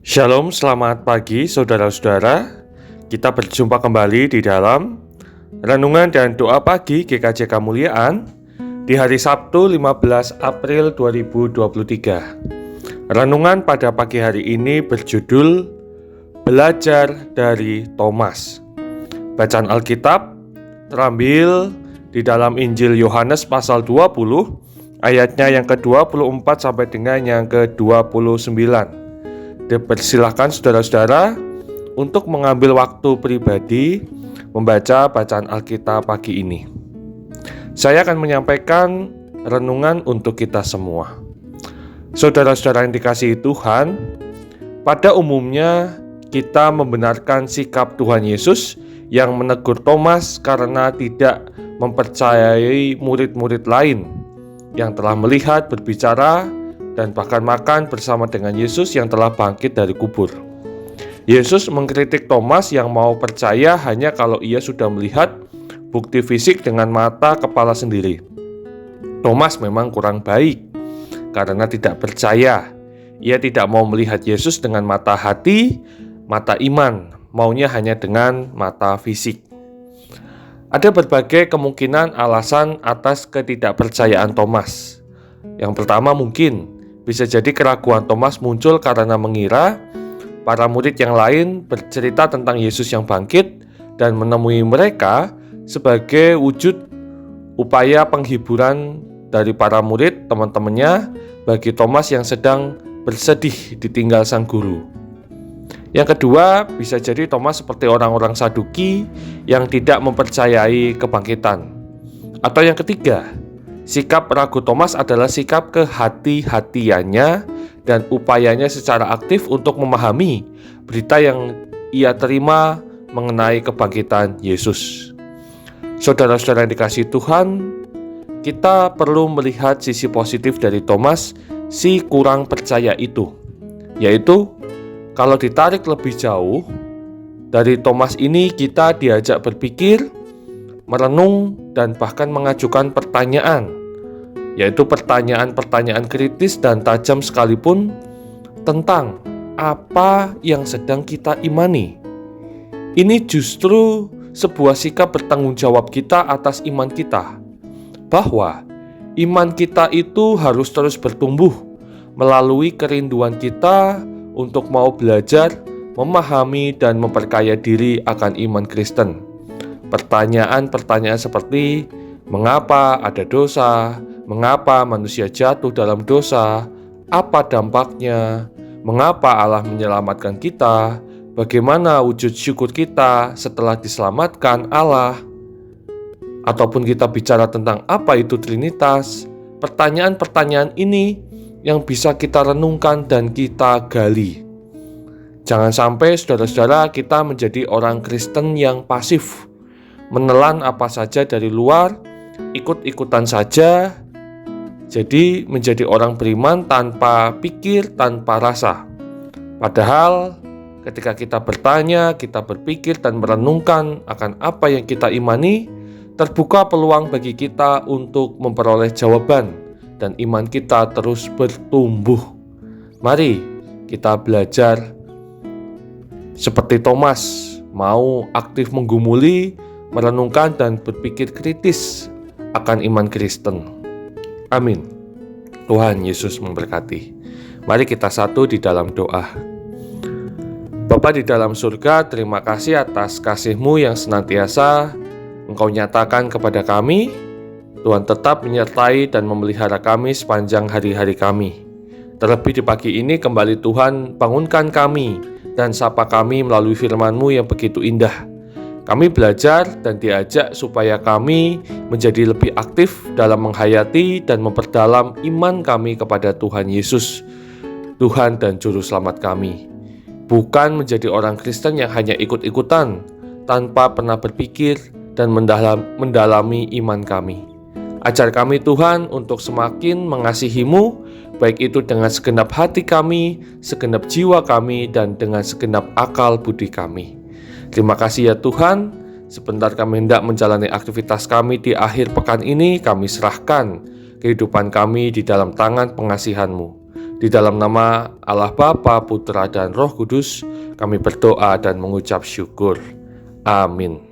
Shalom, selamat pagi saudara-saudara. Kita berjumpa kembali di dalam Renungan dan Doa Pagi GKJ Kemuliaan di hari Sabtu 15 April 2023. Renungan pada pagi hari ini berjudul Belajar dari Thomas. Bacaan Alkitab terambil di dalam Injil Yohanes pasal 20 ayatnya yang ke-24 sampai dengan yang ke-29. Dipersilahkan saudara-saudara untuk mengambil waktu pribadi membaca bacaan Alkitab pagi ini. Saya akan menyampaikan renungan untuk kita semua. Saudara-saudara yang dikasihi Tuhan, pada umumnya kita membenarkan sikap Tuhan Yesus yang menegur Thomas karena tidak mempercayai murid-murid lain yang telah melihat, berbicara, dan bahkan makan bersama dengan Yesus yang telah bangkit dari kubur. Yesus mengkritik Thomas yang mau percaya hanya kalau ia sudah melihat bukti fisik dengan mata kepala sendiri. Thomas memang kurang baik karena tidak percaya. Ia tidak mau melihat Yesus dengan mata hati, mata iman, maunya hanya dengan mata fisik. Ada berbagai kemungkinan alasan atas ketidakpercayaan Thomas. Yang pertama mungkin bisa jadi keraguan Thomas muncul karena mengira para murid yang lain bercerita tentang Yesus yang bangkit dan menemui mereka sebagai wujud upaya penghiburan dari para murid teman-temannya bagi Thomas yang sedang bersedih ditinggal sang guru. Yang kedua, bisa jadi Thomas seperti orang-orang Saduki yang tidak mempercayai kebangkitan. Atau yang ketiga, sikap ragu Thomas adalah sikap kehati-hatiannya dan upayanya secara aktif untuk memahami berita yang ia terima mengenai kebangkitan Yesus. Saudara-saudara yang dikasihi Tuhan, kita perlu melihat sisi positif dari Thomas, si kurang percaya itu, yaitu kalau ditarik lebih jauh, dari Thomas ini kita diajak berpikir, merenung, dan bahkan mengajukan pertanyaan, yaitu pertanyaan-pertanyaan kritis dan tajam sekalipun tentang apa yang sedang kita imani. Ini justru sebuah sikap bertanggung jawab kita atas iman kita, bahwa iman kita itu harus terus bertumbuh melalui kerinduan kita untuk mau belajar, memahami, dan memperkaya diri akan iman Kristen. Pertanyaan-pertanyaan seperti mengapa ada dosa, mengapa manusia jatuh dalam dosa, apa dampaknya, mengapa Allah menyelamatkan kita, bagaimana wujud syukur kita setelah diselamatkan Allah, ataupun kita bicara tentang apa itu Trinitas. Pertanyaan-pertanyaan ini yang bisa kita renungkan dan kita gali. Jangan sampai saudara-saudara kita menjadi orang Kristen yang pasif, menelan apa saja dari luar, ikut-ikutan saja, jadi menjadi orang beriman tanpa pikir, tanpa rasa. Padahal ketika kita bertanya, kita berpikir dan merenungkan akan apa yang kita imani, terbuka peluang bagi kita untuk memperoleh jawaban dan iman kita terus bertumbuh. Mari kita belajar seperti Thomas, mau aktif menggumuli, merenungkan dan berpikir kritis akan iman Kristen. Amin. Tuhan Yesus memberkati. Mari kita satu di dalam doa. Bapa di dalam surga, terima kasih atas kasih-Mu yang senantiasa Engkau nyatakan kepada kami. Tuhan tetap menyertai dan memelihara kami sepanjang hari-hari kami. Terlebih di pagi ini kembali Tuhan bangunkan kami dan sapa kami melalui firman-Mu yang begitu indah. Kami belajar dan diajak supaya kami menjadi lebih aktif dalam menghayati dan memperdalam iman kami kepada Tuhan Yesus, Tuhan dan Juru Selamat kami. Bukan menjadi orang Kristen yang hanya ikut-ikutan tanpa pernah berpikir dan mendalami iman kami. Ajar kami Tuhan untuk semakin mengasihi-Mu, baik itu dengan segenap hati kami, segenap jiwa kami, dan dengan segenap akal budi kami. Terima kasih ya Tuhan, sebentar kami hendak menjalani aktivitas kami di akhir pekan ini, kami serahkan kehidupan kami di dalam tangan pengasihan-Mu. Di dalam nama Allah Bapa, Putra, dan Roh Kudus, kami berdoa dan mengucap syukur. Amin.